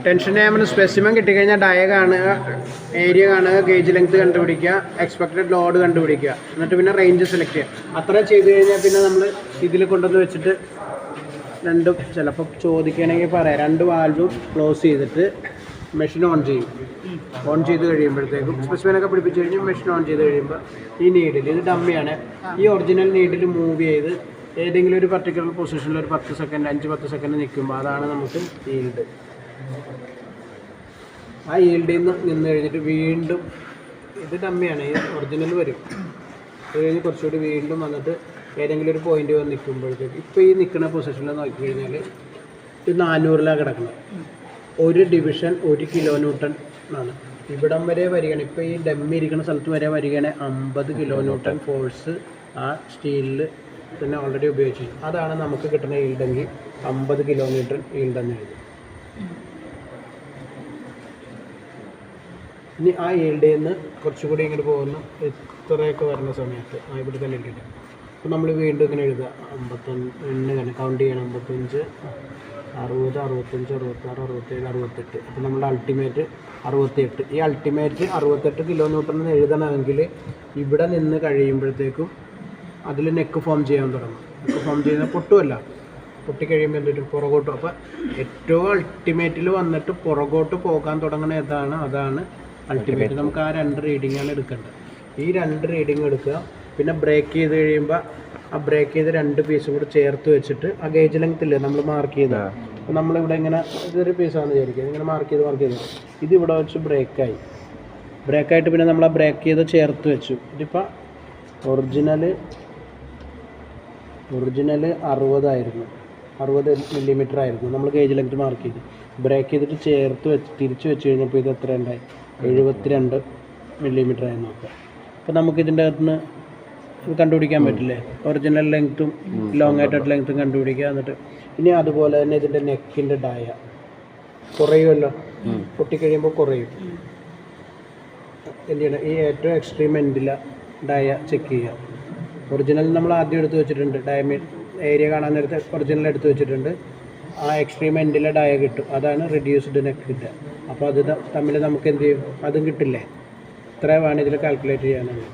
Tension നമ്മൾ specimen കിട്ടിക്കഴിഞ്ഞാൽ ഡയ കാണുക, ഏരിയ കാണുക, ഗേജ് ലെങ്ത് കണ്ടുപിടിക്കുക, എക്സ്പെക്റ്റഡ് ലോഡ് കണ്ടുപിടിക്കുക, എന്നിട്ട് പിന്നെ റേഞ്ച് സെലക്ട് ചെയ്യുക. അത്ര ചെയ്ത് കഴിഞ്ഞാൽ പിന്നെ നമ്മൾ ഇതിൽ കൊണ്ടുവന്ന് വെച്ചിട്ട് രണ്ടും ചിലപ്പോൾ ചോദിക്കുകയാണെങ്കിൽ പറയാം, 2 വാൽവും ക്ലോസ് ചെയ്തിട്ട് മെഷീൻ ഓൺ ചെയ്യും. ഓൺ ചെയ്ത് കഴിയുമ്പോഴത്തേക്കും സ്പെസിമെനൊക്കെ പിടിപ്പിച്ച് കഴിഞ്ഞ് മെഷീൻ ഓൺ ചെയ്ത് കഴിയുമ്പോൾ ഈ നീഡിൽ, ഇത് ഡമ്മിയാണ്, ഈ ഒറിജിനൽ നീഡിൽ മൂവ് ചെയ്ത് ഏതെങ്കിലും ഒരു പർട്ടിക്കുലർ പൊസിഷനിൽ ഒരു 10 സെക്കൻഡ് 5-10 സെക്കൻഡ് നിൽക്കുമ്പോൾ അതാണ് നമുക്ക് ഈൽഡ്. ആ ഈൽഡിൽ നിന്ന് കഴിഞ്ഞിട്ട് വീണ്ടും ഇത് ഡമ്മിയാണ്, ഈ ഒറിജിനൽ വരും. അത് കഴിഞ്ഞ് കുറച്ചുകൂടി വീണ്ടും വന്നിട്ട് ഏതെങ്കിലും ഒരു പോയിന്റ് വന്ന് നിൽക്കുമ്പോഴത്തേക്ക് ഇപ്പോൾ ഈ നിൽക്കുന്ന പൊസിഷനിൽ നോക്കിക്കഴിഞ്ഞാൽ ഇത് 400ലാണ് കിടക്കുന്നത്. ഒരു ഡിവിഷൻ 1 കിലോ ന്യൂട്ടൺ ആണ്. ഇവിടം വരെ വരികയാണ്, ഇപ്പോൾ ഈ ഡമ്മി ഇരിക്കുന്ന സ്ഥലത്ത് വരെ വരികയാണെങ്കിൽ 50 കിലോ ന്യൂട്ടൺ ഫോഴ്സ് ആ സ്റ്റീലിൽ പിന്നെ ഓൾറെഡി ഉപയോഗിച്ചു. അതാണ് നമുക്ക് കിട്ടുന്ന ഈൽഡെങ്കിൽ 50 കിലോ ന്യൂട്ടൺ ഈൽഡെന്ന് എഴുതും. ഇനി ആ ഈൽഡിൽ നിന്ന് കുറച്ചുകൂടി ഇങ്ങോട്ട് പോകുന്ന ഇത്രയൊക്കെ വരുന്ന സമയത്ത് ഇവിടെ തന്നെ ഇട്ടിട്ട് അപ്പോൾ നമ്മൾ വീണ്ടും ഇങ്ങനെ എഴുതുക 55 തന്നെ കൗണ്ട് ചെയ്യണം. 55, 60, 65, 66, 67, 68. അപ്പോൾ നമ്മുടെ അൾട്ടിമേറ്റ് 68. ഈ അൾട്ടിമേറ്റ് 68 കിലോ ന്യൂട്ടൺ എന്ന് എഴുതണമെങ്കിൽ ഇവിടെ നിന്ന് കഴിയുമ്പോഴത്തേക്കും അതിൽ നെക്ക് ഫോം ചെയ്യാൻ തുടങ്ങും. നെക്ക് ഫോം ചെയ്യുന്ന പൊട്ടുമല്ല, പൊട്ടിക്കഴിയുമ്പോൾ എന്തൊരു പുറകോട്ടും. അപ്പോൾ ഏറ്റവും അൾട്ടിമേറ്റിൽ വന്നിട്ട് പുറകോട്ട് പോകാൻ തുടങ്ങുന്ന അതാണ് അൾട്ടിമേറ്റ്. നമുക്ക് ആ 2 റീഡിങ്ങാണ് എടുക്കേണ്ടത്. ഈ 2 റീഡിങ് എടുക്കുക. പിന്നെ ബ്രേക്ക് ചെയ്ത് കഴിയുമ്പോൾ ആ ബ്രേക്ക് ചെയ്ത് 2 പീസും കൂടി ചേർത്ത് വെച്ചിട്ട് ആ ഗേജ് ലെങ്ത് ഇല്ലേ നമ്മൾ മാർക്ക് ചെയ്ത, അപ്പോൾ നമ്മളിവിടെ ഇങ്ങനെ ഇതൊരു പീസാണെന്ന് വിചാരിക്കുക, ഇങ്ങനെ മാർക്ക് ചെയ്ത് ഇതിവിടെ വെച്ച് ബ്രേക്കായിട്ട് പിന്നെ നമ്മൾ ആ ബ്രേക്ക് ചെയ്ത് ചേർത്ത് വെച്ചു. ഇതിപ്പോൾ ഒറിജിനൽ 60 ആയിരുന്നു, 60 മില്ലിമീറ്റർ ആയിരുന്നു നമ്മൾ ഗേജ് ലെങ്ത് മാർക്ക് ചെയ്ത്. ബ്രേക്ക് ചെയ്തിട്ട് തിരിച്ച് വെച്ച് കഴിഞ്ഞപ്പോൾ ഇത് എത്ര ഉണ്ടായി? 72 മില്ലിമീറ്റർ ആയി നോക്കുക. അപ്പോൾ നമുക്കിതിൻ്റെ അകത്തുനിന്ന് ഇത് കണ്ടുപിടിക്കാൻ പറ്റില്ലേ, ഒറിജിനൽ ലെങ്ത്തും ലോങ് ആയിട്ടുള്ള ലെങ്ത്തും കണ്ടുപിടിക്കുക. എന്നിട്ട് ഇനി അതുപോലെ തന്നെ ഇതിൻ്റെ നെക്കിൻ്റെ ഡയ കുറയുമല്ലോ, പൊട്ടിക്കഴിയുമ്പോൾ കുറയും. എന്ത് ചെയ്യണം? ഈ ഏറ്റവും എക്സ്ട്രീം എൻഡിലെ ഡയ ചെക്ക് ചെയ്യുക. ഒറിജിനൽ നമ്മൾ ആദ്യം എടുത്ത് വെച്ചിട്ടുണ്ട്, ഏരിയ കാണാൻ നേരത്തെ ഒറിജിനൽ എടുത്ത് വെച്ചിട്ടുണ്ട്. ആ എക്സ്ട്രീം എൻഡിലെ ഡയ കിട്ടും, അതാണ് റിഡ്യൂസ്ഡ് നെക്ക് കിട്ടുക. അപ്പോൾ അത് തമ്മിൽ നമുക്ക് എന്ത് ചെയ്യും? അതും കിട്ടില്ലേ? ഇത്ര വേണം ഇതിൽ കാൽക്കുലേറ്റ് ചെയ്യാനാണ്.